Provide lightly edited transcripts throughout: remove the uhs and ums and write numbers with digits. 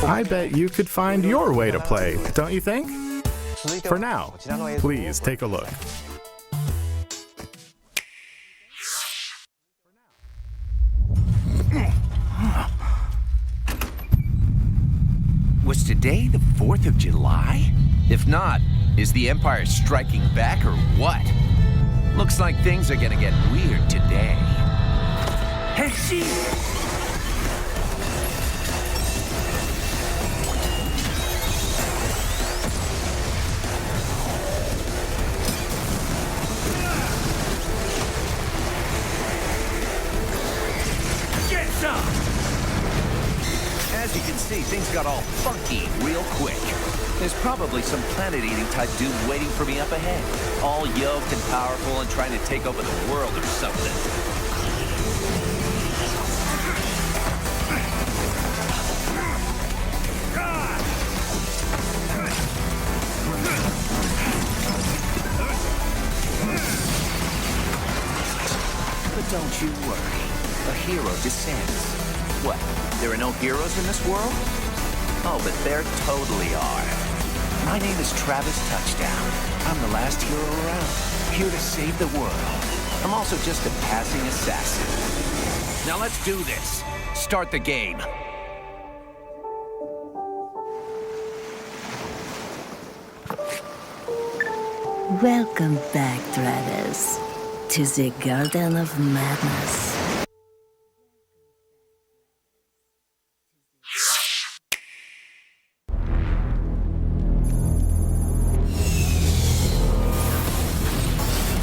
I bet you could find your way to play, don't you think? For now, please take a look. Was today the 4th of July? If not, is the Empire striking back or what? Looks like things are gonna get weird today. Hey, she! Get some! As you can see, things got all funky real quick. There's probably some planet-eating type dude waiting for me up ahead. All yoked and powerful and trying to take over the world or something. But don't you worry. A hero descends. What? There are no heroes in this world? Oh, but there totally are. My name is Travis Touchdown. I'm the last hero around, here to save the world. I'm also just a passing assassin. Now let's do this. Start the game. Welcome back, Travis, to the Garden of Madness.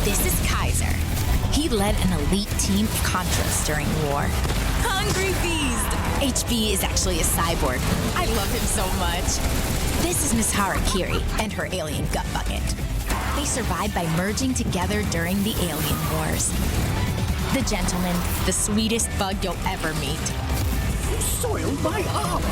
This is Kaiser. He led an elite team of Contras during war. Hungry Beast! HB is actually a cyborg. I love him so much. This is Miss Harakiri and her alien gut bucket. They survived by merging together during the alien wars. The gentleman, the sweetest bug you'll ever meet. You soiled my armor!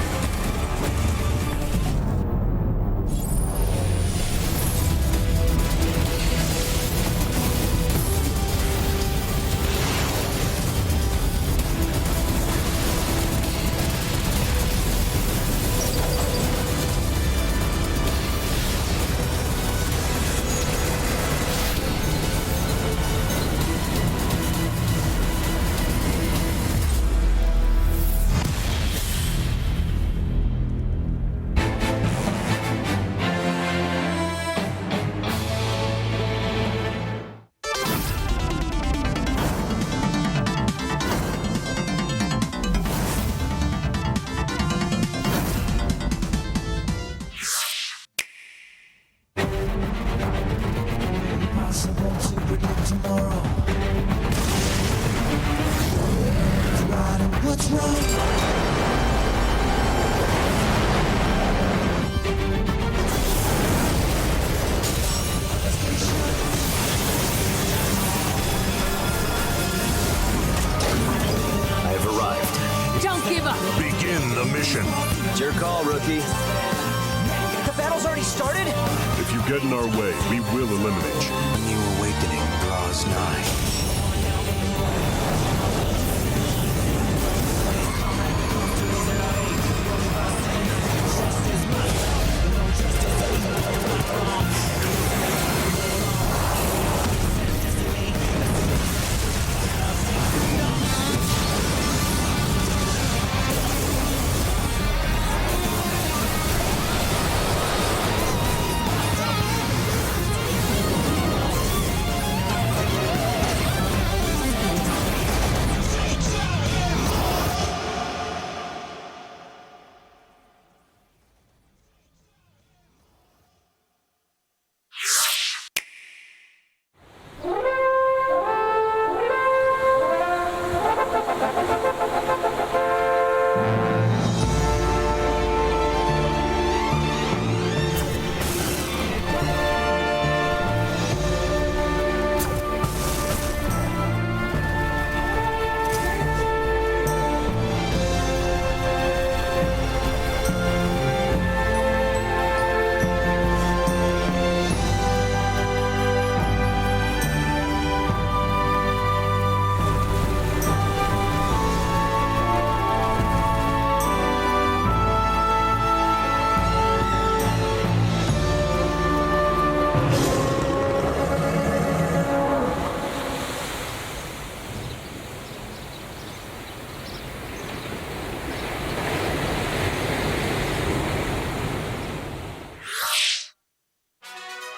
What's wrong? I've arrived. Don't give up! Begin the mission. It's your call, rookie. The battle's already started? If you get in our way, we will eliminate you. A new awakening draws nigh.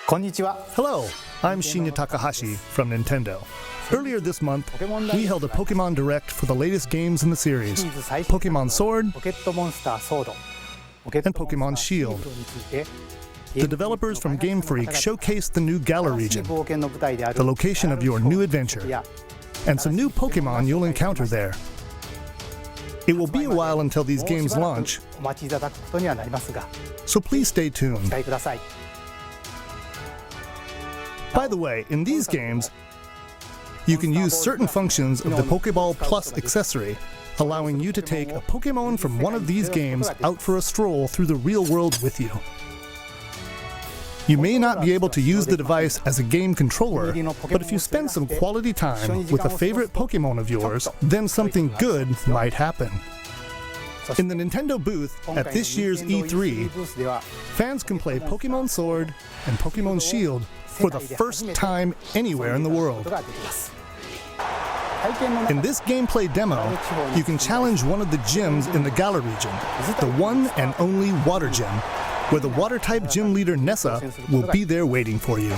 Hello, I'm Shinya Takahashi from Nintendo. Earlier this month, we held a Pokemon Direct for the latest games in the series, Pokemon Sword and Pokemon Shield. The developers from Game Freak showcased the new Galar region, the location of your new adventure, and some new Pokemon you'll encounter there. It will be a while until these games launch, so please stay tuned. By the way, in these games, you can use certain functions of the Pokeball Plus accessory, allowing you to take a Pokemon from one of these games out for a stroll through the real world with you. You may not be able to use the device as a game controller, but if you spend some quality time with a favorite Pokemon of yours, then something good might happen. In the Nintendo booth at this year's E3, fans can play Pokemon Sword and Pokemon Shield for the first time anywhere in the world. In this gameplay demo, you can challenge one of the gyms in the Galar region, the one and only Water Gym, where the Water-type gym leader Nessa will be there waiting for you.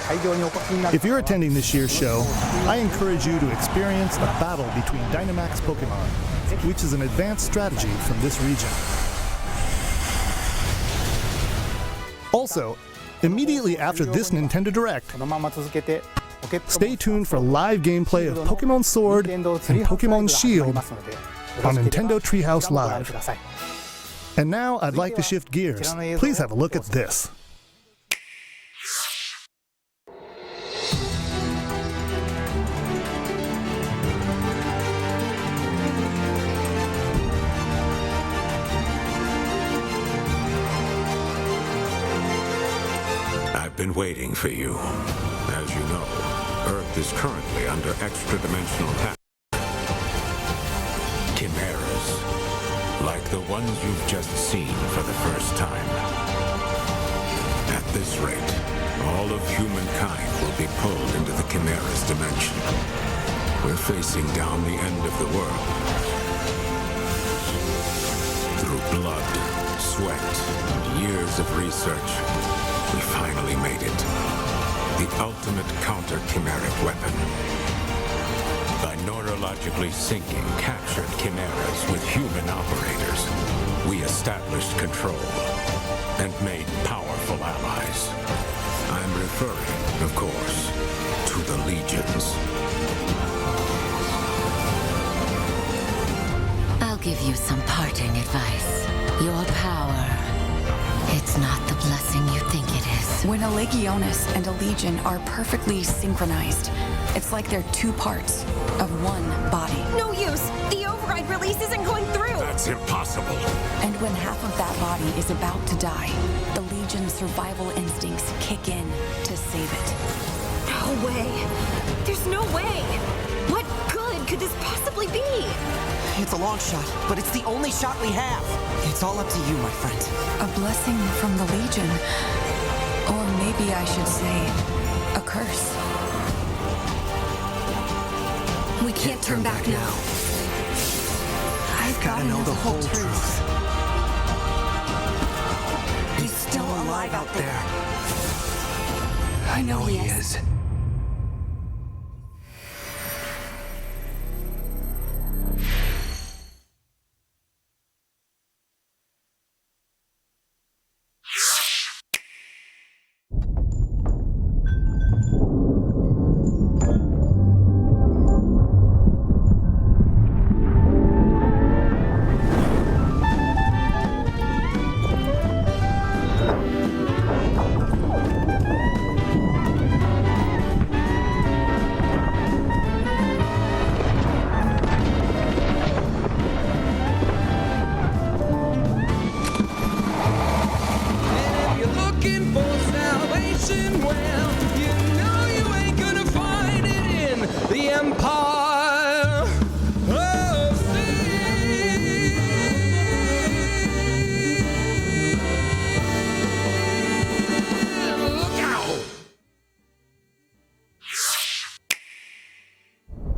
If you're attending this year's show, I encourage you to experience a battle between Dynamax Pokemon, which is an advanced strategy from this region. Also, immediately after this Nintendo Direct, stay tuned for live gameplay of Pokemon Sword and Pokemon Shield on Nintendo Treehouse Live. And now I'd like to shift gears. Please have a look at this. I've been waiting for you. As you know, Earth is currently under extra-dimensional attack. Chimeras, like the ones you've just seen for the first time. At this rate, all of humankind will be pulled into the Chimera's dimension. We're facing down the end of the world. Through blood, sweat, and years of research, we finally made it. The ultimate counter-chimeric weapon. By neurologically syncing captured chimeras with human operators, we established control and made powerful allies. I'm referring, of course, to the Legions. I'll give you some parting advice. Your power, it's not the blessing you think it is. When a Legionis and a Legion are perfectly synchronized, it's like they're two parts of one body. No use! The override release isn't going through! That's impossible! And when half of that body is about to die, the Legion's survival instincts kick in to save it. No way! There's no way! What good could this possibly be? It's a long shot, but it's the only shot we have. It's all up to you, my friend. A blessing from the Legion. Or maybe I should say, a curse. We can't turn back now. I've got to know the whole truth. He's still alive out there. I know he is.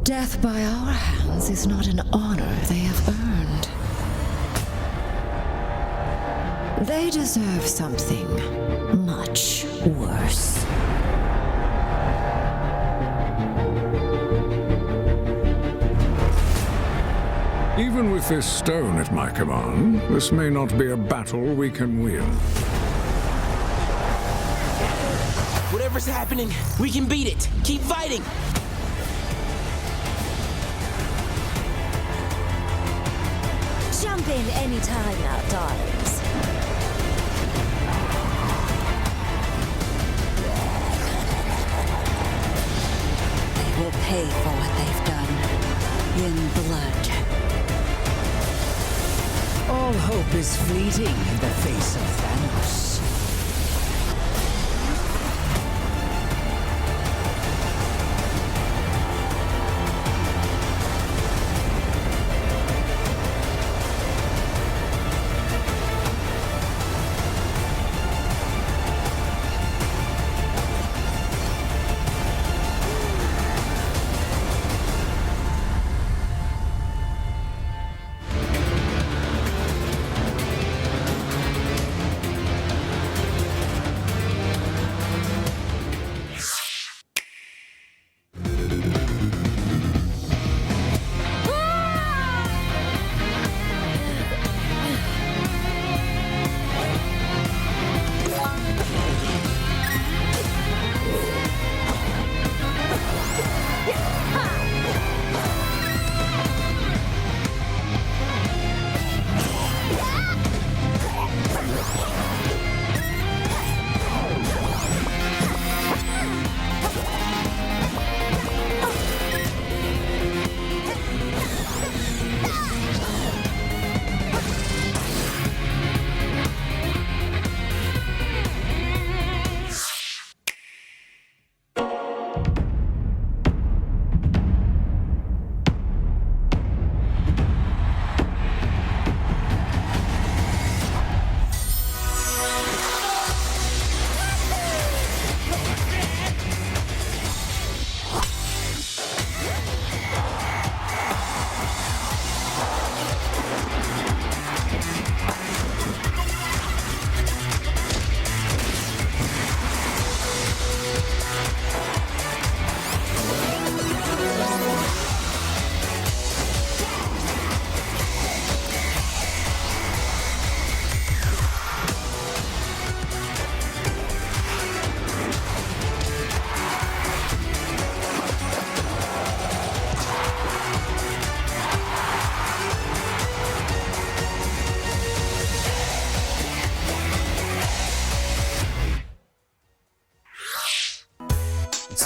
Death by our hands is not an honor they have earned. They deserve something much worse. Even with this stone at my command, this may not be a battle we can win. Whatever's happening, we can beat it. Keep fighting! Jump in anytime now, darlings. They will pay for what they've done. In blood. All hope is fleeting in the face of Thanos.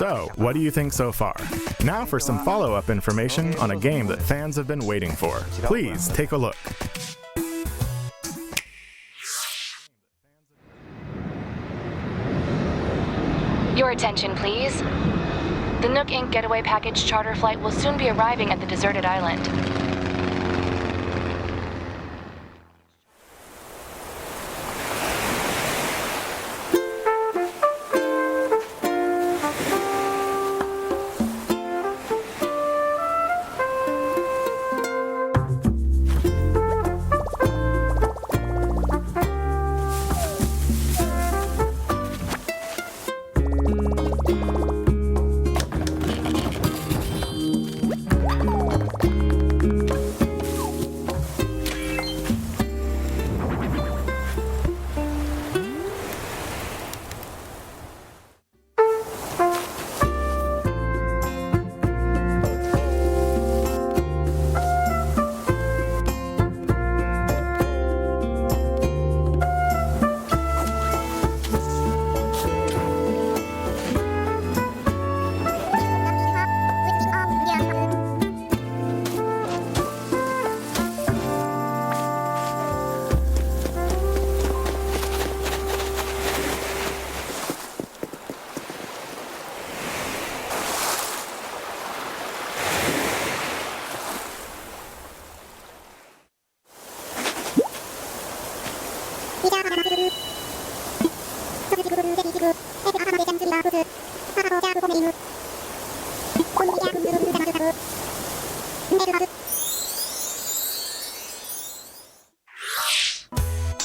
So, what do you think so far? Now for some follow-up information on a game that fans have been waiting for. Please take a look. Your attention, please. The Nook Inc. Getaway Package charter flight will soon be arriving at the deserted island.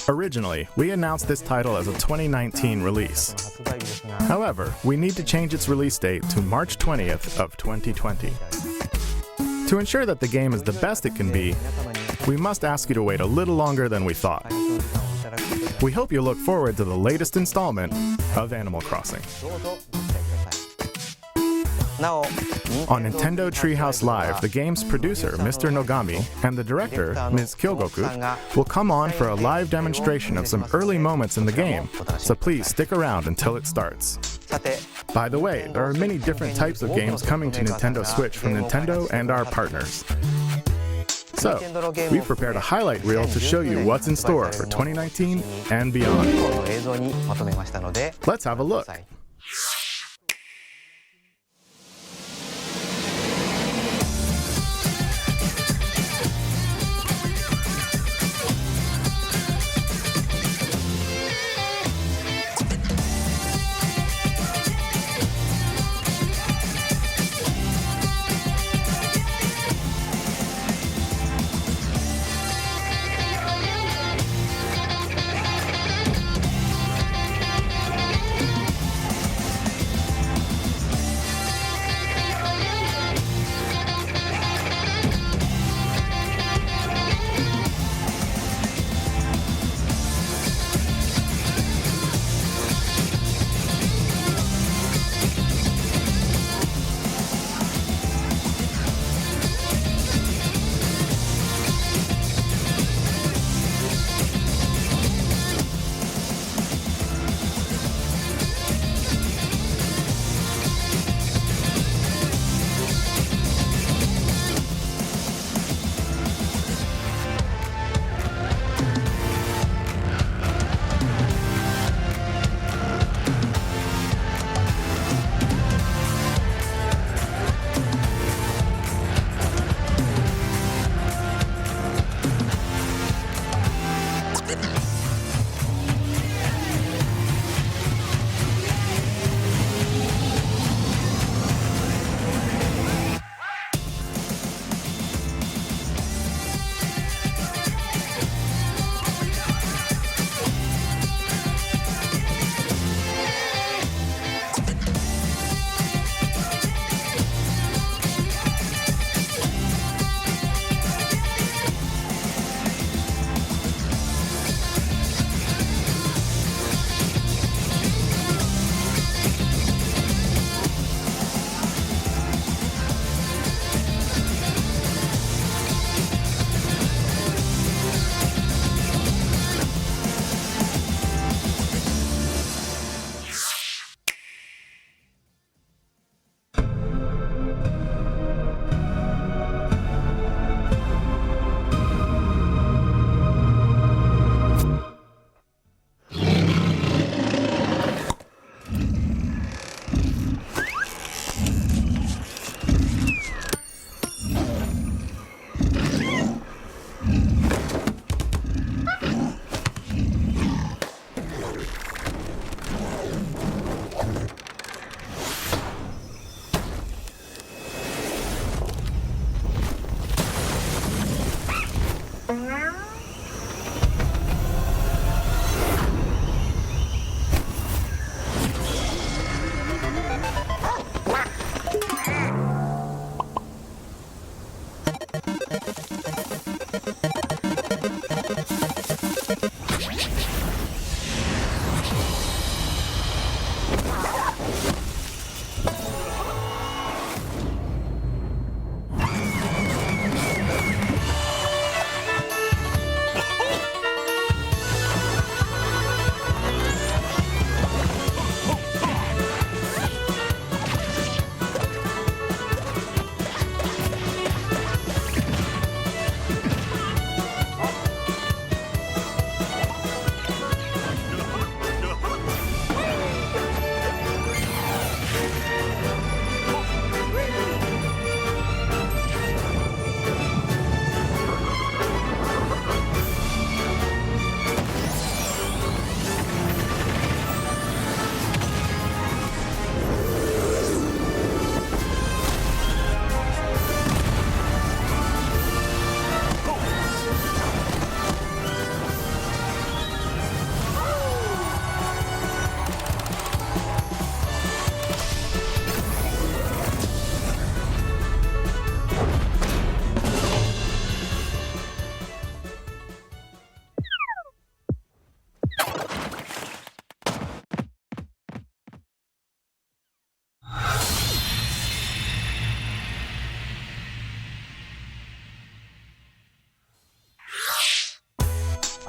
Originally, we announced this title as a 2019 release. However, we need to change its release date to March 20th of 2020. To ensure that the game is the best it can be, we must ask you to wait a little longer than we thought. We hope you look forward to the latest installment of Animal Crossing. On Nintendo Treehouse Live, the game's producer, Mr. Nogami, and the director, Ms. Kyogoku, will come on for a live demonstration of some early moments in the game, so please stick around until it starts. By the way, there are many different types of games coming to Nintendo Switch from Nintendo and our partners. So, we've prepared a highlight reel to show you what's in store for 2019 and beyond. Let's have a look.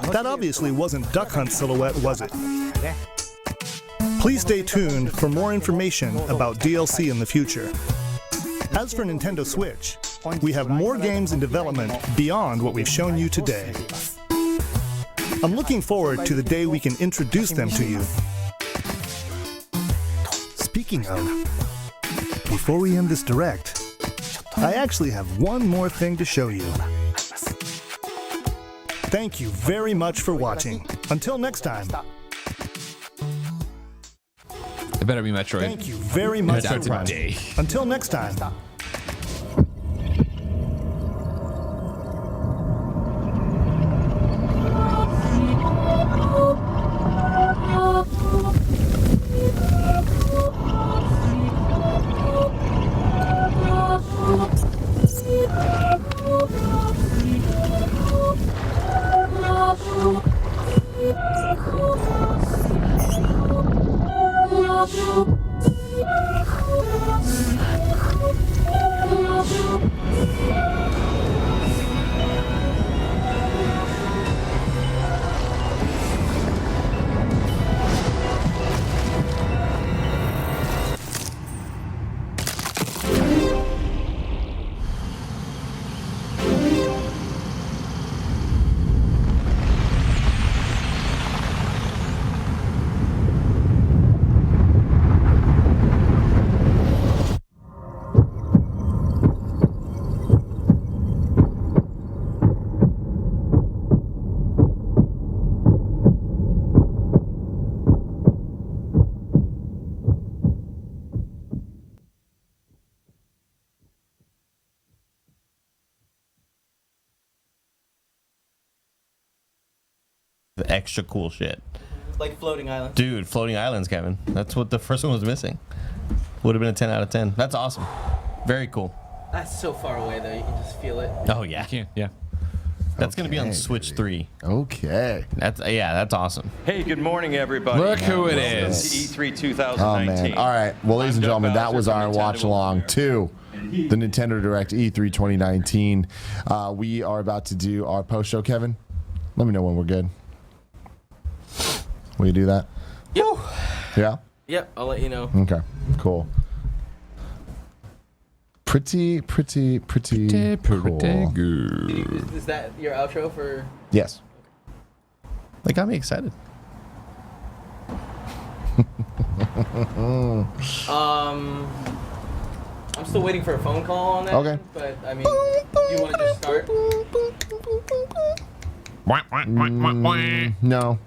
That obviously wasn't Duck Hunt Silhouette, was it? Please stay tuned for more information about DLC in the future. As for Nintendo Switch, we have more games in development beyond what we've shown you today. I'm looking forward to the day we can introduce them to you. Speaking of, before we end this direct, I actually have one more thing to show you. Thank you very much for watching. Until next time. It better be Metroid. Thank you very much for watching. Until next time. The extra cool shit. Like floating islands. Dude, floating islands, Kevin. That's what the first one was missing. Would have been a 10 out of 10. That's awesome. Very cool. That's so far away though, you can just feel it. Oh yeah. Yeah. That's gonna be on Switch 3. Okay. That's awesome. Hey, good morning, everybody. Look who it Welcome is. to E3 2019. Oh man. All right. Well, ladies and gentlemen, that was our watch along to the Nintendo Direct E3 2019. We are about to do our post show. Kevin, let me know when we're good. Will you do that? Yep. Yeah? Yep, I'll let you know. Okay, cool. Pretty cool. Is that your outro for? Yes. That got me excited. I'm still waiting for a phone call on that. Okay. But I mean, do you want to just start? No.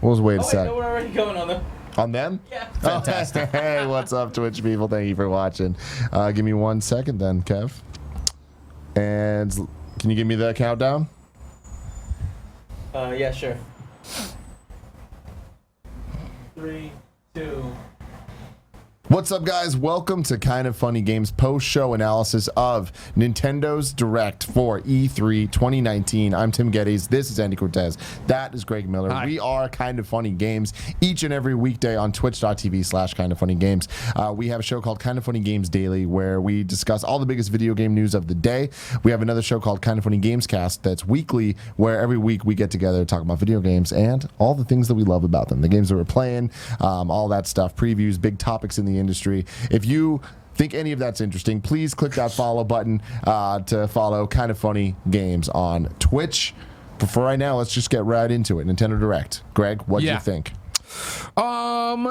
We'll just wait a Oh wait, sec. no, we're already going on them. On them? Yeah. Fantastic. Hey, what's up, Twitch people? Thank you for watching. Give me 1 second then, Kev. And can you give me the countdown? Yeah, sure. 3, 2. What's up, guys? Welcome to Kind of Funny Games post-show analysis of Nintendo's Direct for E3 2019. I'm Tim Geddes. This is Andy Cortez. That is Greg Miller. Hi. We are Kind of Funny Games each and every weekday on twitch.tv/kindoffunnygames. We have a show called Kind of Funny Games Daily where we discuss all the biggest video game news of the day. We have another show called Kind of Funny Games Cast that's weekly, where every week we get together to talk about video games and all the things that we love about them. The games that we're playing, all that stuff, previews, big topics in the industry. If you think any of that's interesting, please click that follow button to follow Kind of Funny Games on Twitch. But for right now, let's just get right into it. Nintendo Direct. Greg, what do you think? I'm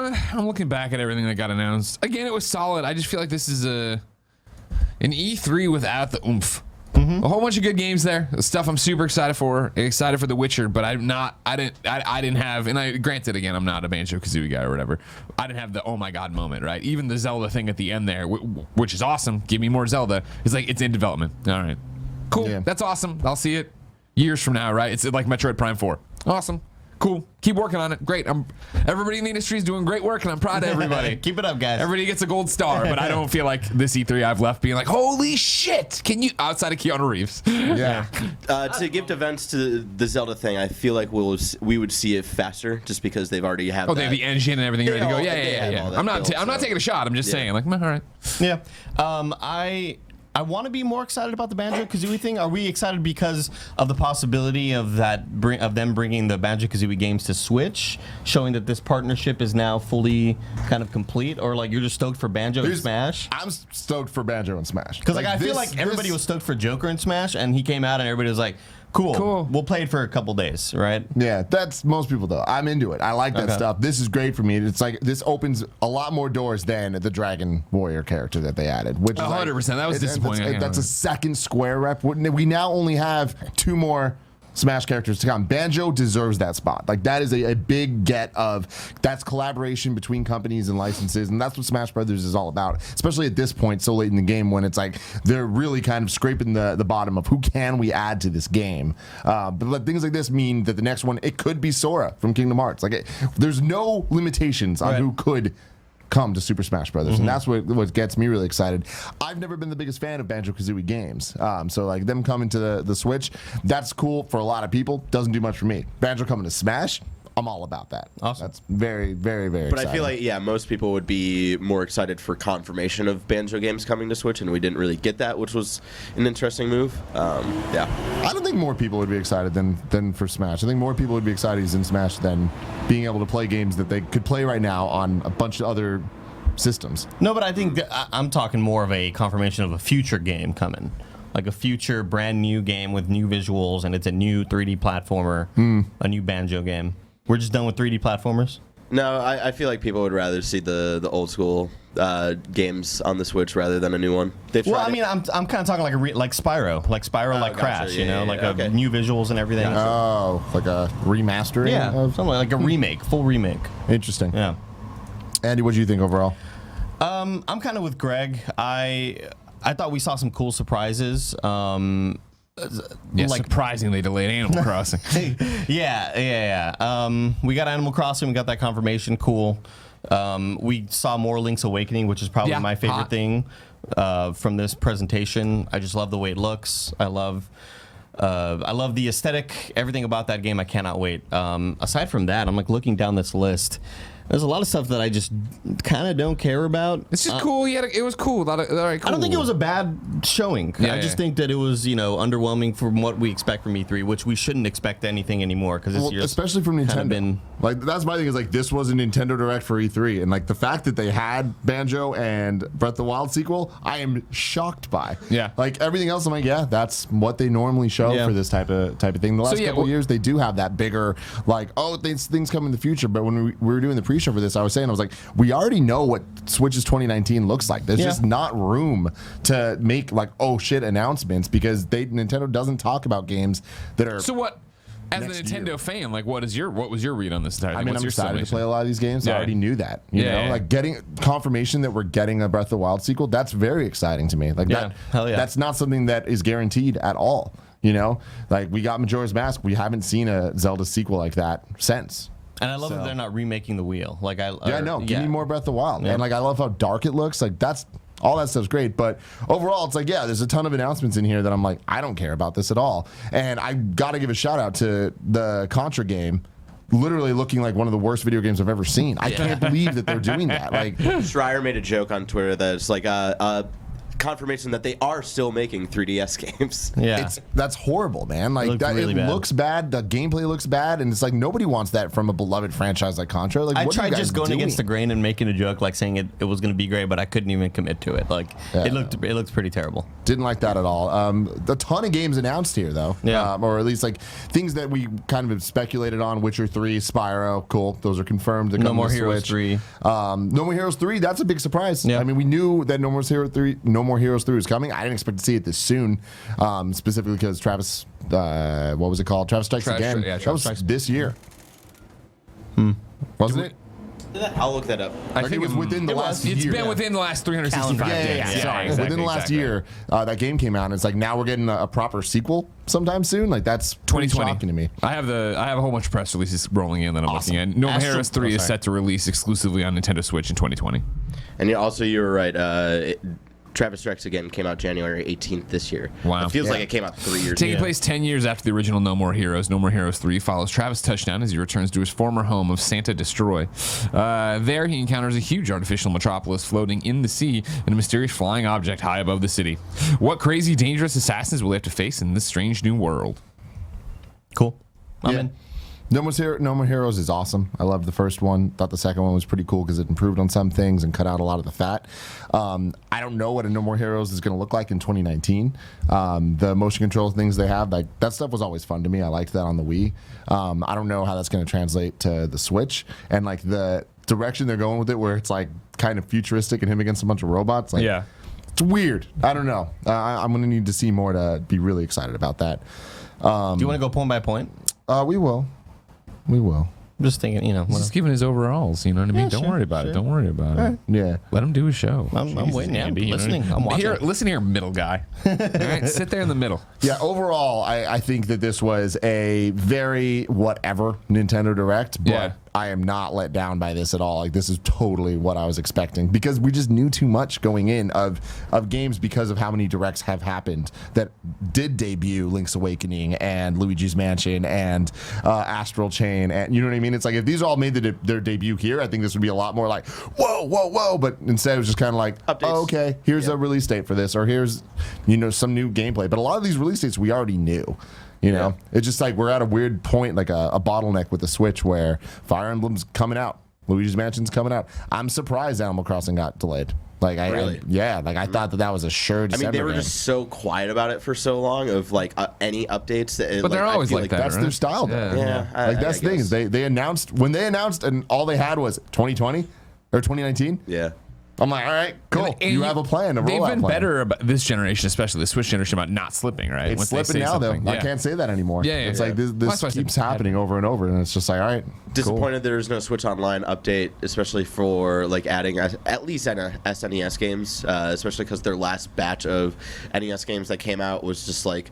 looking back at everything that got announced. Again, it was solid. I just feel like this is an E3 without the oomph. A whole bunch of good games there. Stuff I'm super excited for. Excited for The Witcher, but I didn't have, and I granted again, I'm not a Banjo-Kazooie guy or whatever. I didn't have the oh my god moment, right? Even the Zelda thing at the end there, which is awesome. Give me more Zelda. It's like it's in development. All right, cool. Yeah. That's awesome. I'll see it years from now, right? It's like Metroid Prime 4. Awesome. Cool. Keep working on it. Great. Everybody in the industry is doing great work, and I'm proud of everybody. Keep it up, guys. Everybody gets a gold star, but I don't feel like this E3 I've left being like, holy shit! Can you outside of Keanu Reeves? Yeah. To give events to the Zelda thing, I feel like we would see it faster just because they've already have. They have the engine and everything ready to go. Yeah. I'm not taking a shot. I'm just saying, like, all right. Yeah. I I want to be more excited about the Banjo-Kazooie thing. Are we excited because of the possibility of them bringing the Banjo-Kazooie games to Switch, showing that this partnership is now fully kind of complete, or like you're just stoked for Banjo and Smash? I'm stoked for Banjo and Smash. Because I feel like everybody was stoked for Joker and Smash, and he came out and everybody was like, cool. We'll play it for a couple days, right? Yeah, that's most people though. I'm into it. I like that stuff. This is great for me. It's like this opens a lot more doors than the Dragon Warrior character that they added, which is 100%. That was disappointing. That's a second Square rep. We now only have 2 more Smash characters to come. Banjo deserves that spot. Like that is a big get of that's collaboration between companies and licenses, and that's what Smash Brothers is all about. Especially at this point, so late in the game, when it's like they're really kind of scraping the bottom of who can we add to this game. But things like this mean that the next one it could be Sora from Kingdom Hearts. Like there's no limitations on who could come to Super Smash Brothers, and that's what gets me really excited. I've never been the biggest fan of Banjo-Kazooie games, so like them coming to the Switch, that's cool for a lot of people. Doesn't do much for me. Banjo coming to Smash, I'm all about that. Awesome. That's very, very, very But exciting. I feel like, most people would be more excited for confirmation of Banjo games coming to Switch, and we didn't really get that, which was an interesting move. I don't think more people would be excited than for Smash. I think more people would be excited in Smash than being able to play games that they could play right now on a bunch of other systems. No, but I think I'm talking more of a confirmation of a future game coming. Like a future brand new game with new visuals, and it's a new 3D platformer, a new Banjo game. We're just done with 3D platformers? No, I feel like people would rather see the old school games on the Switch rather than a new one. I mean, I'm kind of talking like Spyro, like Crash, gotcha, new visuals and everything. Gotcha. Oh, like a remastering? Yeah, something like a remake, full remake. Interesting. Yeah. Andy, what do you think overall? I'm kind of with Greg. I thought we saw some cool surprises. Surprisingly delayed Animal Crossing. Yeah. We got Animal Crossing. We got that confirmation. Cool. We saw more Link's Awakening, which is probably my favorite thing from this presentation. I just love the way it looks. I love the aesthetic. Everything about that game, I cannot wait. Aside from that, I'm like looking down this list. There's a lot of stuff that I just kind of don't care about. It's just cool. Yeah, it was cool. Cool. I don't think it was a bad showing. I just think that it was, underwhelming from what we expect from E3, which we shouldn't expect anything anymore because this year, especially from Nintendo. Like that's my thing is like this was a Nintendo Direct for E3, and like the fact that they had Banjo and Breath of the Wild sequel, I am shocked by. Yeah. Like everything else, I'm like, yeah, that's what they normally show for this type of thing. The last couple of years, they do have that bigger like, things come in the future. But when we were doing the pre-show for this, I was like, we already know what Switch's 2019 looks like. There's just not room to make like announcements because Nintendo doesn't talk about games that are. So what? As a Nintendo fan, like, what was your read on this entire thing? I mean, I'm excited to play a lot of these games. I already knew that. You know, like getting confirmation that we're getting a Breath of the Wild sequel. That's very exciting to me. Like that's not something that is guaranteed at all. You know, like we got Majora's Mask. We haven't seen a Zelda sequel like that since. And I love that they're not remaking the wheel. Like give me more Breath of the Wild. And like I love how dark it looks. Like that's all that stuff's great. But overall, it's like there's a ton of announcements in here that I'm like, I don't care about this at all. And I got to give a shout out to the Contra game. Literally looking like one of the worst video games I've ever seen. I can't believe that they're doing that. Like Schreier made a joke on Twitter that it's like confirmation that they are still making 3DS games. Yeah, that's horrible, man. Like it looks bad. The gameplay looks bad, and it's like nobody wants that from a beloved franchise like Contra. Like I tried just going against the grain and making a joke, like saying it was going to be great, but I couldn't even commit to it. Like it looked pretty terrible. Didn't like that at all. A ton of games announced here though. Yeah, or at least like things that we kind of speculated on. Witcher 3, Spyro, cool. Those are confirmed. No More Heroes 3. No More Heroes 3. That's a big surprise. Yeah. I mean, we knew that No More Heroes 3 was coming. I didn't expect to see it this soon, specifically because Travis, what was it called? Travis Strikes Again. That was this year. Wasn't it? I'll look that up. I think it was within the last year. It's been within the last 365 days. Sorry. Within the last year, that game came out, and it's like now we're getting a proper sequel sometime soon. Like that's 2020. shocking to me. I have a whole bunch of press releases rolling in that I'm looking at. No More Heroes 3 is set to release exclusively on Nintendo Switch in 2020. And you were right. Travis Rex again came out January 18th this year. Wow. It feels like it came out 3 years Taking ago. place 10 years after the original No More Heroes, No More Heroes 3 follows Travis Touchdown as he returns to his former home of Santa Destroy. There, he encounters a huge artificial metropolis floating in the sea and a mysterious flying object high above the city. What crazy, dangerous assassins will they have to face in this strange new world? Cool. I'm in. No More Heroes is awesome. I loved the first one. Thought the second one was pretty cool because it improved on some things and cut out a lot of the fat. I don't know what a No More Heroes is going to look like in 2019. The motion control things they have, like that stuff was always fun to me. I liked that on the Wii. I don't know how that's going to translate to the Switch and like the direction they're going with it, where it's like kind of futuristic and him against a bunch of robots. Like, yeah, it's weird. I don't know. I'm going to need to see more to be really excited about that. Do you want to go point by point? We will. I'm just thinking, He's just giving his overalls, you know what I mean? Yeah, Don't sure, worry about it. sure. Don't worry about it. Yeah. Let him do his show. I'm waiting. Andy, I'm you know what I listening. mean? I'm watching. Listen here, middle guy. All right, sit there in the middle. Yeah, overall, I think that this was a very whatever Nintendo Direct, but Yeah. I am not let down by this at all. Like, this is totally what I was expecting because we just knew too much going in of games because of how many Directs have happened that did debut Link's Awakening and Luigi's Mansion and Astral Chain. And you know what I mean? It's like if these all made their debut here, I think this would be a lot more like, whoa. But instead, it was just kind of like, oh, okay, here's a release date for this, or here's, some new gameplay. But a lot of these release dates we already knew. It's just like we're at a weird point, like a bottleneck with the Switch where Fire Emblem's coming out, Luigi's Mansion's coming out. I'm surprised Animal Crossing got delayed. Like, Really? I thought that was a sure December they were game. just so quiet about it for so long of like any updates. That But they're always like that, That's right? their style, though. Yeah. Like that's the thing is they announced when and all they had was 2020 or 2019. Yeah. I'm like, all right, cool. And you have a plan. They've been better about this generation, especially the Switch generation, about not slipping, right? It's Once they slipping say now, though. something. I can't say that anymore. It's like this Well, that's why I keeps said- happening over and over, and it's just like, all right, Disappointed there's no Switch Online update, especially for like adding at least SNES games, especially because their last batch of NES games that came out was just like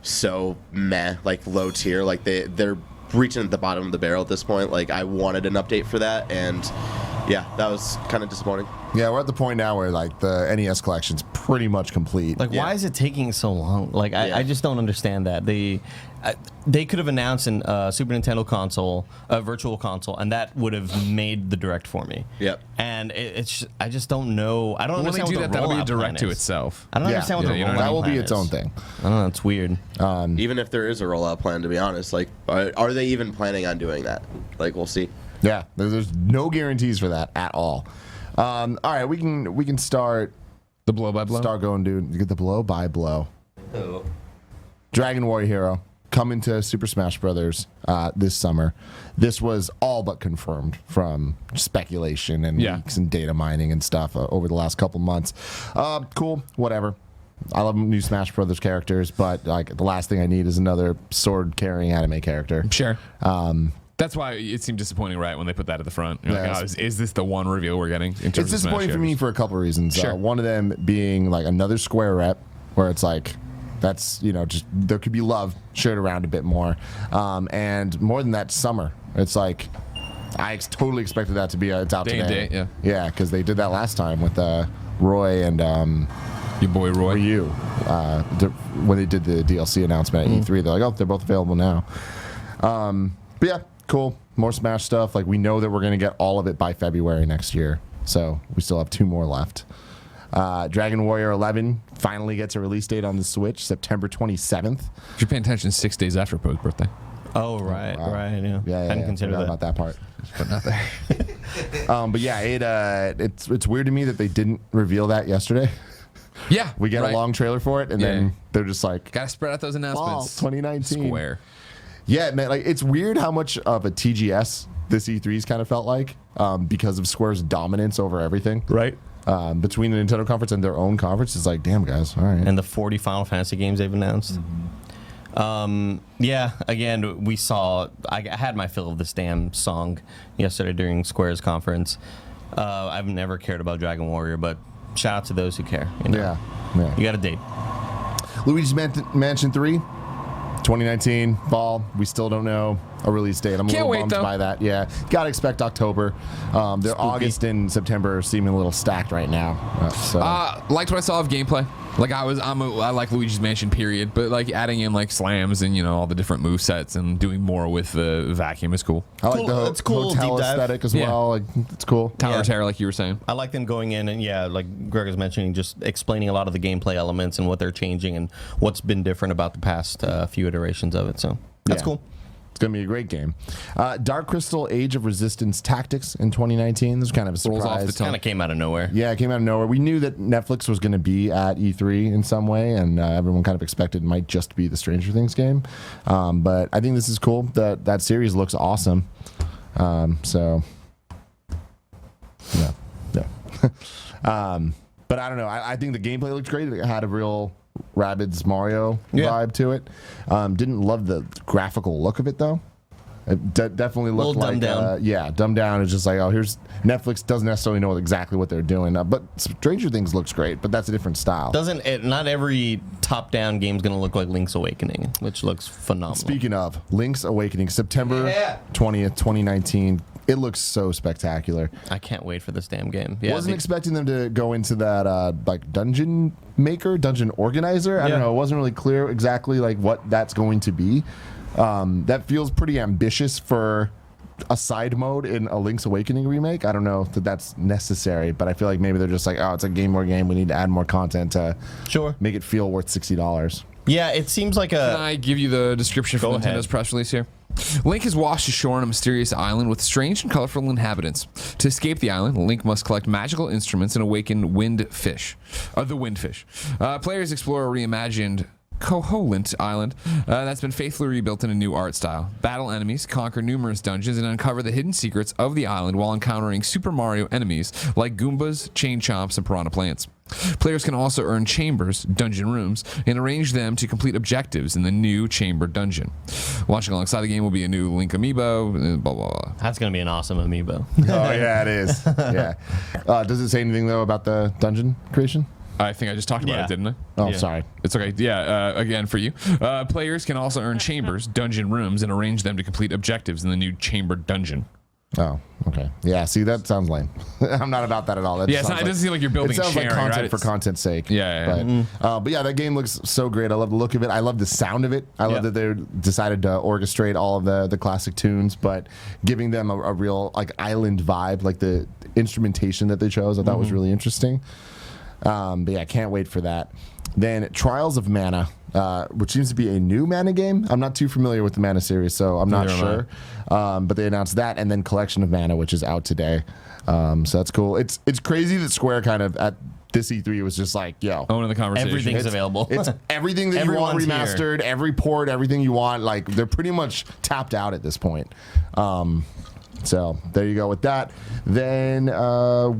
so meh, like low tier. Like they're reaching at the bottom of the barrel at this point. Like I wanted an update for that, and yeah, that was kind of disappointing. Yeah, we're at the point now where like the NES collection's pretty much complete. Like, why is it taking so long? Like, I just don't understand that. They could have announced a Super Nintendo console, a virtual console, and that would have made the Direct for me. Yep. And I just don't know. I don't When they understand do what that, the that'll be a rollout Direct plan to is. itself. I don't understand what the rollout that will plan be its is. own thing. I don't know. It's weird. Even if there is a rollout plan, to be honest, like are they even planning on doing that? Like we'll see. Yeah, there's no guarantees for that at all. All right, we can start the blow by blow. Start going, dude. You get the blow by blow. Oh. Dragon Warrior Hero coming to Super Smash Brothers this summer. This was all but confirmed from speculation and leaks and data mining and stuff over the last couple months. Cool, whatever. I love new Smash Brothers characters, but like the last thing I need is another sword carrying anime character. Sure. That's why it seemed disappointing, right, when they put that at the front. You're like, is this the one reveal we're getting? In terms It's disappointing for me for a couple of reasons. Sure. One of them being like another Square rep, where it's like, that's, just there could be love shared around a bit more. And more than that, summer. It's like, I totally expected that to be, it's out Day and today. date, yeah. Yeah, because they did that last time with Roy and your boy Roy. Ryu. When they did the DLC announcement at E3, they're like, oh, they're both available now. But yeah, cool. More Smash stuff. Like, we know that we're going to get all of it by February next year. So we still have 2 more left. Dragon Warrior 11 finally gets a release date on the Switch, September 27th. If you're paying attention, 6 days after Poe's birthday. Oh, right, right, yeah. Yeah, Hadn't considered forgot that. about that part. But not there. But yeah, it's weird to me that they didn't reveal that yesterday. Yeah, we get a long trailer for it, and then they're just like, gotta spread out those announcements. Fall 2019. Square. Yeah, man, like it's weird how much of a TGS this E3's kind of felt like because of Square's dominance over everything. Right. Between the Nintendo conference and their own conference, it's like, damn, guys, all right. And the 40 Final Fantasy games they've announced. Yeah, again, we saw, I had my fill of this damn song yesterday during Square's conference. I've never cared about Dragon Warrior, but shout out to those who care. You know? Yeah. You got a date. Luigi's Mansion 3, 2019 fall. We still don't know a release date. I'm a little bummed though. by that. Yeah, gotta expect October. Their August and September seeming a little stacked right now. Liked what I saw of gameplay. Like I like Luigi's Mansion, period. But like adding in like slams and all the different move sets and doing more with the vacuum is cool. I like the hotel aesthetic as well. Like it's cool. Tower Terror, like you were saying. I like them going in and like Greg was mentioning, just explaining a lot of the gameplay elements and what they're changing and what's been different about the past few iterations of it. So that's cool. It's going to be a great game. Dark Crystal Age of Resistance Tactics in 2019. This was kind of a surprise. Kind of came out of nowhere. Yeah, it came out of nowhere. We knew that Netflix was going to be at E3 in some way, and everyone kind of expected it might just be the Stranger Things game. But I think this is cool. That series looks awesome. So, yeah. But I don't know. I think the gameplay looked great. It had a real Rabbids Mario vibe to it. Didn't love the graphical look of it though. It definitely looked like dumbed down. It's just like, oh, here's Netflix doesn't necessarily know exactly what they're doing. But Stranger Things looks great, but that's a different style. Not every top-down game is going to look like Link's Awakening, which looks phenomenal. Speaking of Link's Awakening, September 20th, 2019. It looks so spectacular. I can't wait for this damn game. Wasn't expecting them to go into that like dungeon maker, dungeon organizer. I don't know. It wasn't really clear exactly like what that's going to be. That feels pretty ambitious for a side mode in a Link's Awakening remake. I don't know that that's necessary, but I feel like maybe they're just like, oh, it's a Game Boy game. We need to add more content to make it feel worth $60. Yeah, it seems like a... Can I give you the description from Nintendo's press release here? Link is washed ashore on a mysterious island with strange and colorful inhabitants. To escape the island, Link must collect magical instruments and awaken the Windfish. Players explore a reimagined Koholint Island that's been faithfully rebuilt in a new art style. Battle enemies, conquer numerous dungeons, and uncover the hidden secrets of the island while encountering Super Mario enemies like Goombas, Chain Chomps, and Piranha Plants. Players can also earn chambers, dungeon rooms, and arrange them to complete objectives in the new chamber dungeon. Launching alongside the game will be a new Link amiibo, blah, blah, blah. That's going to be an awesome amiibo. Oh, yeah, it is. Yeah. Does it say anything, though, about the dungeon creation? I think I just talked about it, didn't I? Oh, sorry. It's okay. Yeah, again, for you. Players can also earn chambers, dungeon rooms, and arrange them to complete objectives in the new chamber dungeon. Oh, okay. Yeah, see, that sounds lame. I'm not about that at all. That it doesn't seem like you're building sharing. It sounds like content for content's sake. Yeah. But yeah, that game looks so great. I love the look of it. I love the sound of it. I love that they decided to orchestrate all of the classic tunes, but giving them a real like island vibe, like the instrumentation that they chose, I thought was really interesting. But yeah, I can't wait for that. Then Trials of Mana, which seems to be a new Mana game. I'm not too familiar with the Mana series, so I'm not sure. But they announced that, and then Collection of Mana, which is out today. So that's cool. It's crazy that Square kind of at this E3 was just like, yo, owning the conversation. Everything's available. It's everything that you want remastered, every port, everything you want. Like they're pretty much tapped out at this point. So there you go with that. Then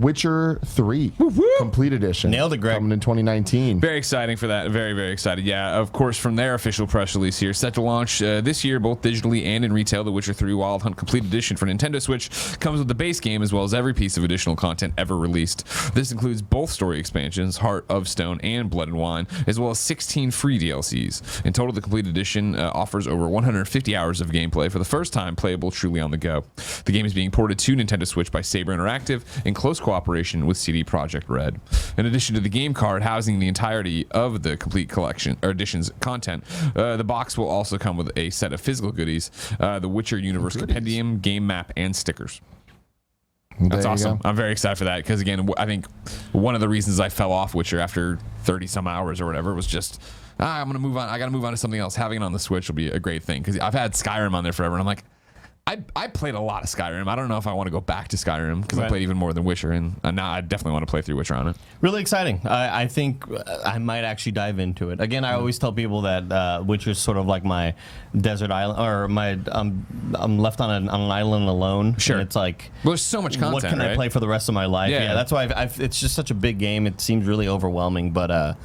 Witcher 3 Complete Edition. Nailed it, Greg. Coming in 2019. Very exciting for that. Very, very excited. Yeah, of course, from their official press release here. Set to launch this year, both digitally and in retail, The Witcher 3 Wild Hunt Complete Edition for Nintendo Switch comes with the base game as well as every piece of additional content ever released. This includes both story expansions, Heart of Stone and Blood and Wine, as well as 16 free DLCs. In total, the Complete Edition offers over 150 hours of gameplay for the first time playable truly on the go. The game is being ported to Nintendo Switch by Saber Interactive in close cooperation with CD Projekt Red. In addition to the game card housing the entirety of the complete collection or edition's content, the box will also come with a set of physical goodies, the Witcher Universe Compendium, game map, and stickers. That's awesome. I'm very excited for that because, again, I think one of the reasons I fell off Witcher after 30 some hours or whatever was just, I'm going to move on. I got to move on to something else. Having it on the Switch will be a great thing because I've had Skyrim on there forever, and I'm like, I played a lot of Skyrim. I don't know if I want to go back to Skyrim because I played even more than Witcher, and now I definitely want to play through Witcher on it. Really exciting. I think I might actually dive into it. Again, I always tell people that Witcher's sort of like my desert island, or my I'm left on an island alone. Sure. And it's like, well, there's so much content. What can I play for the rest of my life? Yeah, that's why it's just such a big game. It seems really overwhelming, but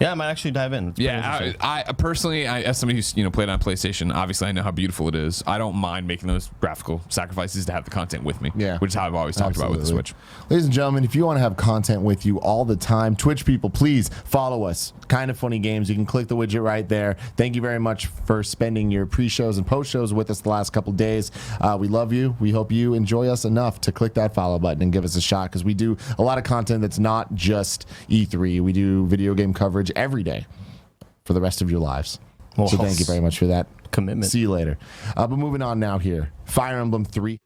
Yeah, I might actually dive in. Yeah, I personally, as somebody who's played on PlayStation, obviously I know how beautiful it is. I don't mind making those graphical sacrifices to have the content with me. Yeah, which is how I've always talked about with the Switch. Ladies and gentlemen, if you want to have content with you all the time, Twitch people, please follow us. Kind of Funny Games. You can click the widget right there. Thank you very much for spending your pre-shows and post-shows with us the last couple days. We love you. We hope you enjoy us enough to click that follow button and give us a shot, because we do a lot of content that's not just E3. We do video game coverage every day for the rest of your lives. Well, so thank you very much for that commitment. See you later. But moving on now here. Fire Emblem 3.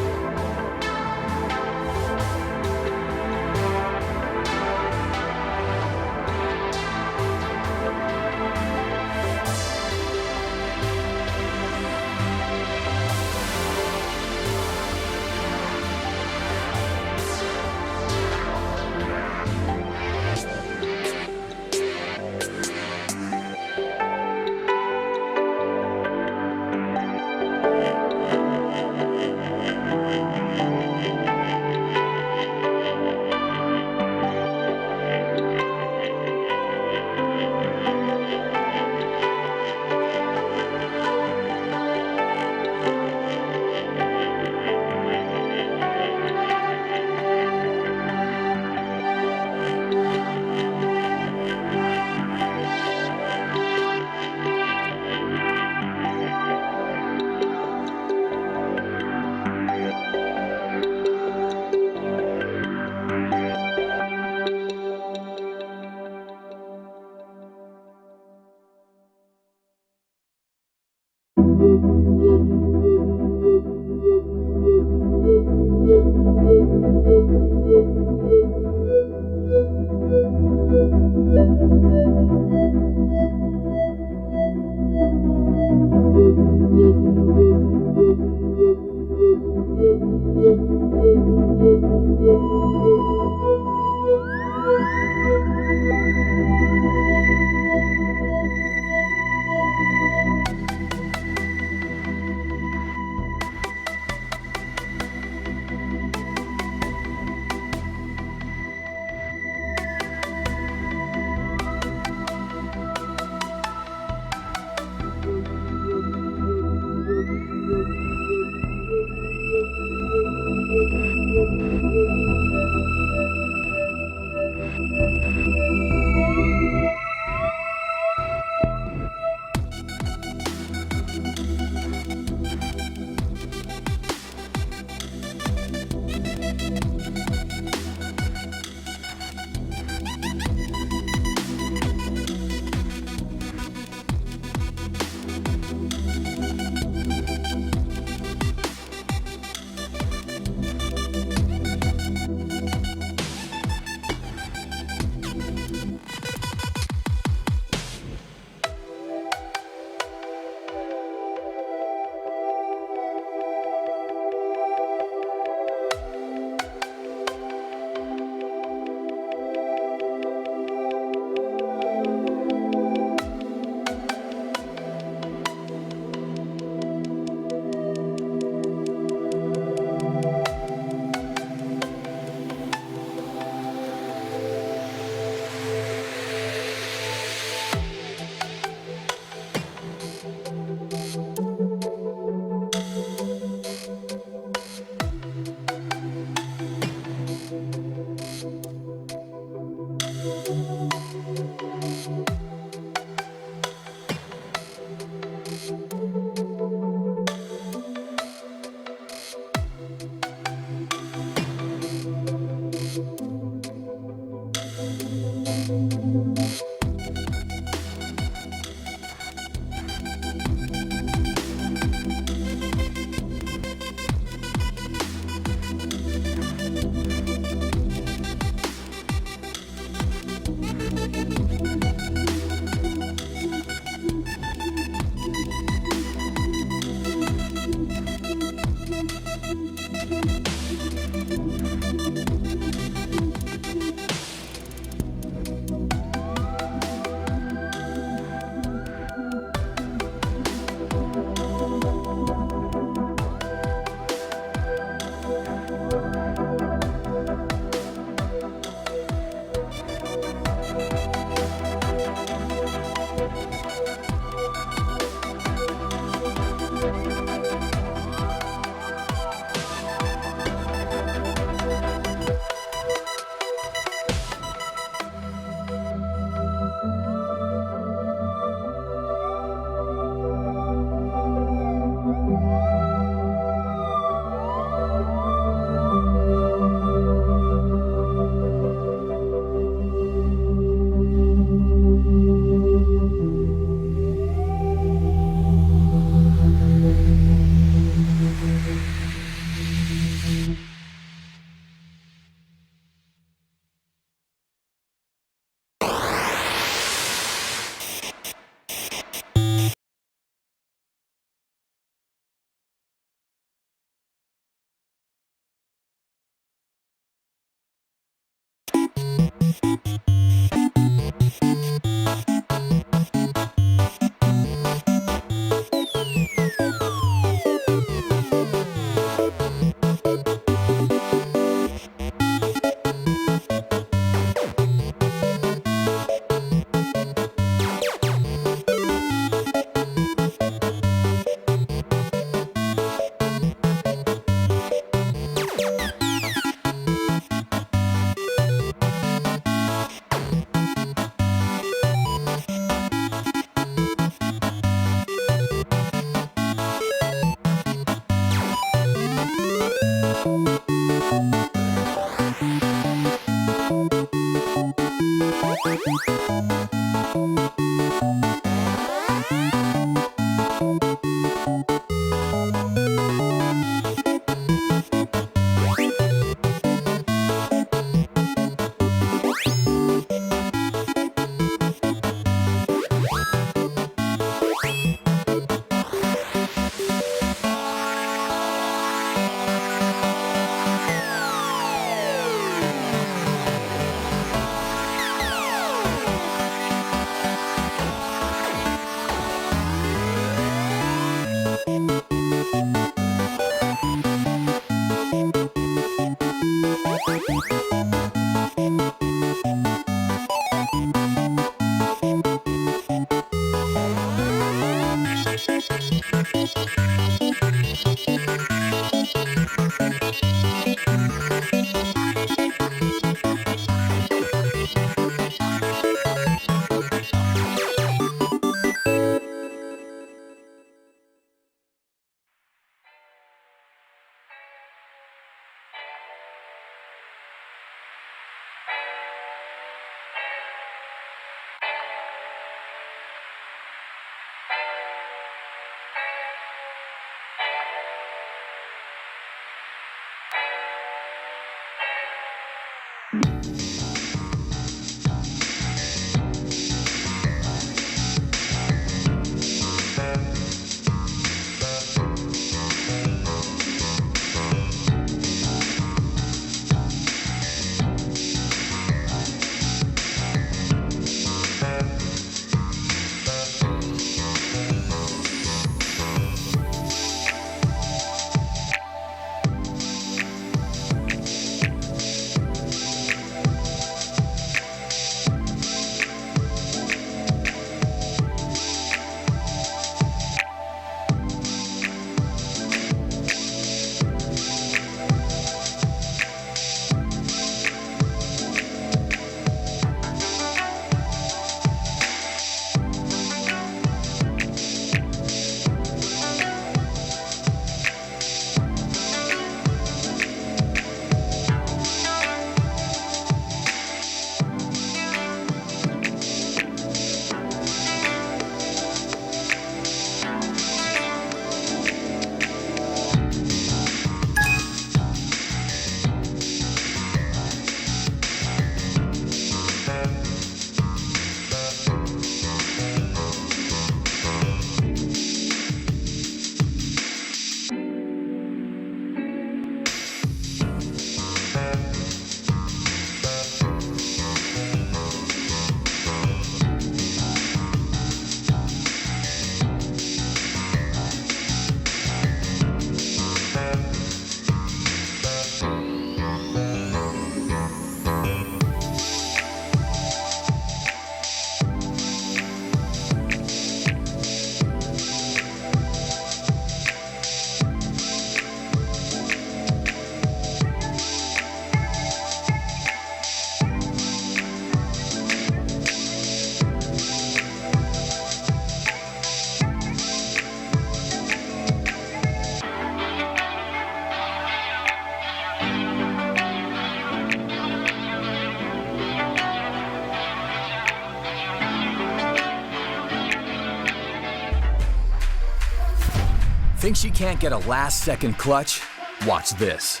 Think she can't get a last-second clutch? Watch this.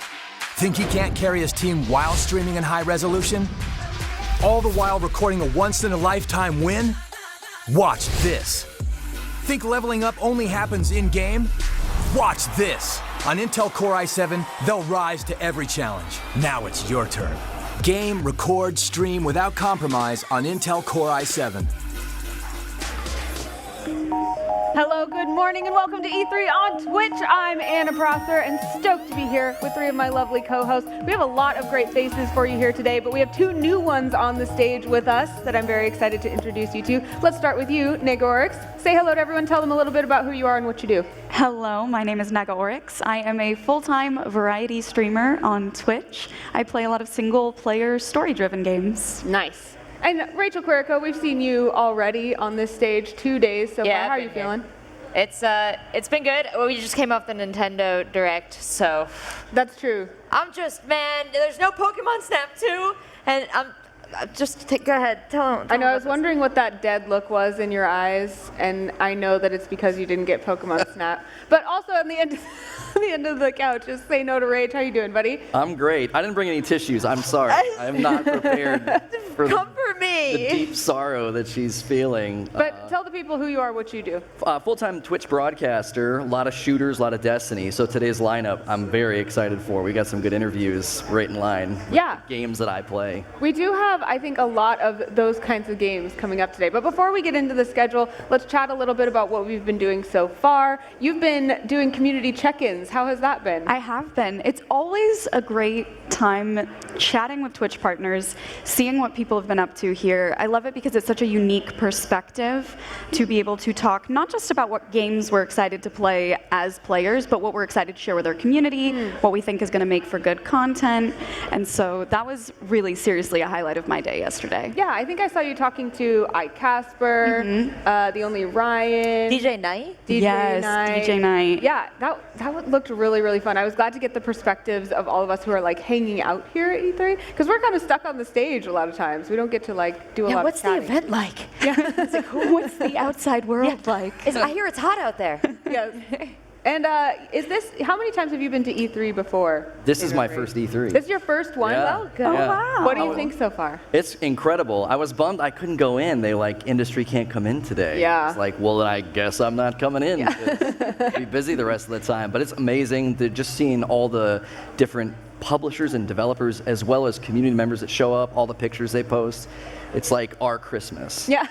Think he can't carry his team while streaming in high resolution? All the while recording a once-in-a-lifetime win? Watch this. Think leveling up only happens in-game? Watch this. On Intel Core i7, they'll rise to every challenge. Now it's your turn. Game, record, stream without compromise on Intel Core i7. Hello, good morning, and welcome to E3 on Twitch. I'm Anna Prosser, and stoked to be here with three of my lovely co-hosts. We have a lot of great faces for you here today, but we have two new ones on the stage with us that I'm very excited to introduce you to. Let's start with you, Negorix. Say hello to everyone, tell them a little bit about who you are and what you do. Hello, my name is Negorix. I am a full-time variety streamer on Twitch. I play a lot of single-player, story-driven games. Nice. And Rachel Quirico, we've seen you already on this stage 2 days so far. How are you feeling? It's been good. We just came off the Nintendo Direct, so. That's true. I'm just, man, there's no Pokemon Snap 2, and go ahead, tell them. I know, I was wondering what that dead look was in your eyes, and I know that it's because you didn't get Pokemon Snap. But also on the end of the couch, just say no to Rage. How you doing, buddy? I'm great. I didn't bring any tissues. I'm sorry. I am not prepared for Comfort me. me. The deep sorrow that she's feeling. But tell the people who you are, what you do. Full-time Twitch broadcaster, a lot of shooters, a lot of Destiny. So today's lineup, I'm very excited for. We got some good interviews right in line with the games that I play. We do have, I think, a lot of those kinds of games coming up today. But before we get into the schedule, let's chat a little bit about what we've been doing so far. You've been doing community check-ins. How has that been? I have been. It's always a great time chatting with Twitch partners, seeing what people have been up to here. I love it because it's such a unique perspective to be able to talk not just about what games we're excited to play as players, but what we're excited to share with our community, what we think is going to make for good content. And so that was really seriously a highlight of my day yesterday. Yeah, I think I saw you talking to Casper, the only Ryan. DJ Knight? Yes, DJ Knight. Yeah, that looked really, really fun. I was glad to get the perspectives of all of us who are like hanging out here at E3, because we're kind of stuck on the stage a lot of times. We don't get to like do a lot of what's the event like? Yeah. It's like, what's the outside world like? I hear it's hot out there. Yes. And how many times have you been to E3 before? This is my first E3. This is your first one? Yeah. Oh, good. Yeah. Wow. What do you think so far? It's incredible. I was bummed I couldn't go in. They industry can't come in today. Yeah. It's like, well, then I guess I'm not coming in. I'll be busy the rest of the time. But it's amazing. Just seeing all the different publishers and developers as well as community members that show up, all the pictures they post. It's like our Christmas. Yeah,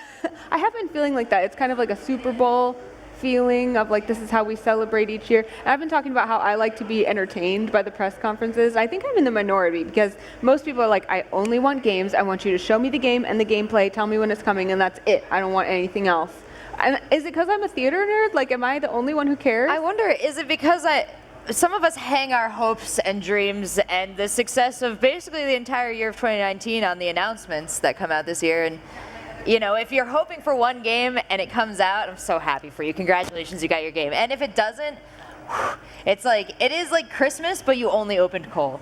I have been feeling like that. It's kind of like a Super Bowl feeling of like this is how we celebrate each year. And I've been talking about how I like to be entertained by the press conferences. I think I'm in the minority because most people are like, I only want games. I want you to show me the game and the gameplay, tell me when it's coming, and that's it. I don't want anything else. And is it because I'm a theater nerd? Like, am I the only one who cares? I wonder, is it because some of us hang our hopes and dreams and the success of basically the entire year of 2019 on the announcements that come out this year, and you know, if you're hoping for one game and it comes out, I'm so happy for you. Congratulations, you got your game. And if it doesn't, it's like, it is like Christmas, but you only opened coal.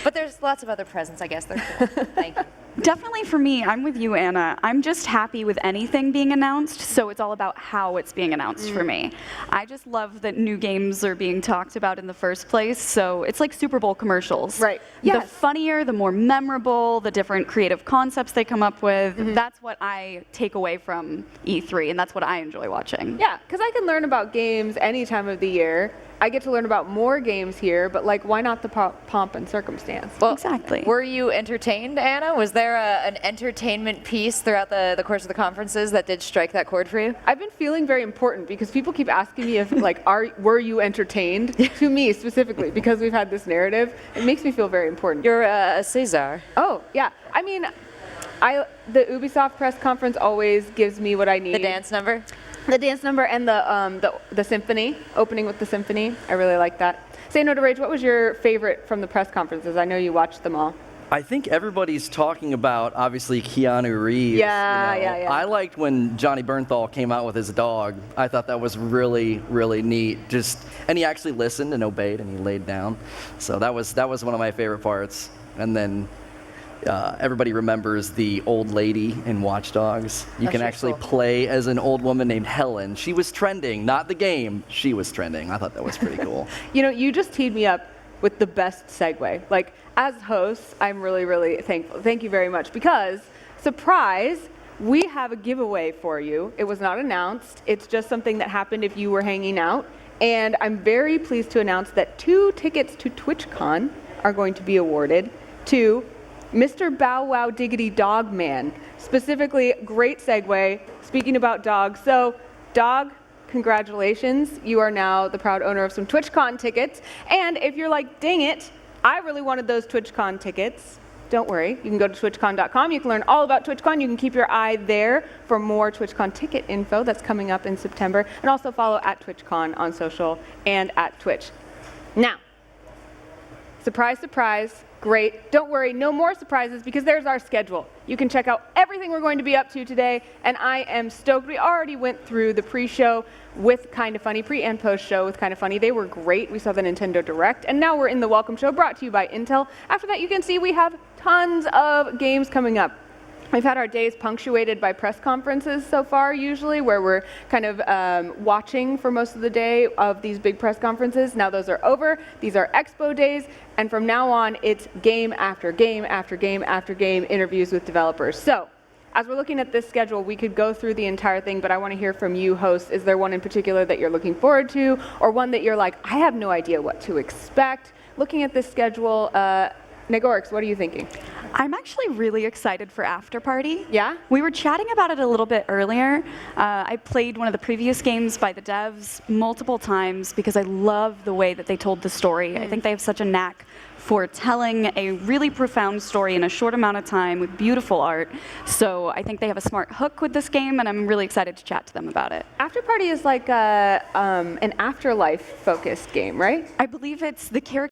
But there's lots of other presents, I guess. They're cool. Thank you. Definitely for me, I'm with you, Anna. I'm just happy with anything being announced, so it's all about how it's being announced for me. I just love that new games are being talked about in the first place, so it's like Super Bowl commercials. Right. Yes. The funnier, the more memorable, the different creative concepts they come up with, that's what I take away from E3, and that's what I enjoy watching. Yeah, because I can learn about games any time of the year. I get to learn about more games here, but like, why not the pomp and circumstance? Well, exactly. Were you entertained, Anna? Was there an entertainment piece throughout the course of the conferences that did strike that chord for you? I've been feeling very important because people keep asking me if like, were you entertained? To me specifically, because we've had this narrative. It makes me feel very important. You're a Cesar. Oh, yeah. I mean, the Ubisoft press conference always gives me what I need. The dance number? The dance number and the symphony, opening with the symphony. I really like that. Say No to Rage, what was your favorite from the press conferences? I know you watched them all. I think everybody's talking about, obviously, Keanu Reeves. Yeah, you know. yeah. I liked when Johnny Bernthal came out with his dog. I thought that was really, really neat. And he actually listened and obeyed, and he laid down. So that was one of my favorite parts. And then everybody remembers the old lady in Watch Dogs. You can actually play as an old woman named Helen. She was trending, not the game. She was trending. I thought that was pretty cool. You know, you just teed me up with the best segue. Like, as hosts, I'm really, really thankful. Thank you very much, because, surprise, we have a giveaway for you. It was not announced. It's just something that happened if you were hanging out. And I'm very pleased to announce that 2 tickets to TwitchCon are going to be awarded to Mr. Bow Wow Diggity Dog Man. Specifically, great segue, speaking about dogs. So, dog, congratulations. You are now the proud owner of some TwitchCon tickets. And if you're like, dang it, I really wanted those TwitchCon tickets, don't worry. You can go to twitchcon.com. You can learn all about TwitchCon. You can keep your eye there for more TwitchCon ticket info that's coming up in September. And also follow at TwitchCon on social and at Twitch. Now, surprise, surprise. Great. Don't worry, no more surprises because there's our schedule. You can check out everything we're going to be up to today, and I am stoked. We already went through the pre-show with Kinda Funny, pre- and post-show with Kinda Funny. They were great. We saw the Nintendo Direct, and now we're in the Welcome Show brought to you by Intel. After that, you can see we have tons of games coming up. We've had our days punctuated by press conferences so far, usually, where we're kind of watching for most of the day of these big press conferences. Now those are over. These are expo days. And from now on, it's game after game after game after game interviews with developers. So as we're looking at this schedule, we could go through the entire thing, but I want to hear from you, hosts. Is there one in particular that you're looking forward to, or one that you're like, I have no idea what to expect? Looking at this schedule, Negorix, what are you thinking? I'm actually really excited for After Party. Yeah? We were chatting about it a little bit earlier. I played one of the previous games by the devs multiple times because I love the way that they told the story. I think they have such a knack for telling a really profound story in a short amount of time with beautiful art. So I think they have a smart hook with this game, and I'm really excited to chat to them about it. After Party is like an afterlife-focused game, right? I believe it's the character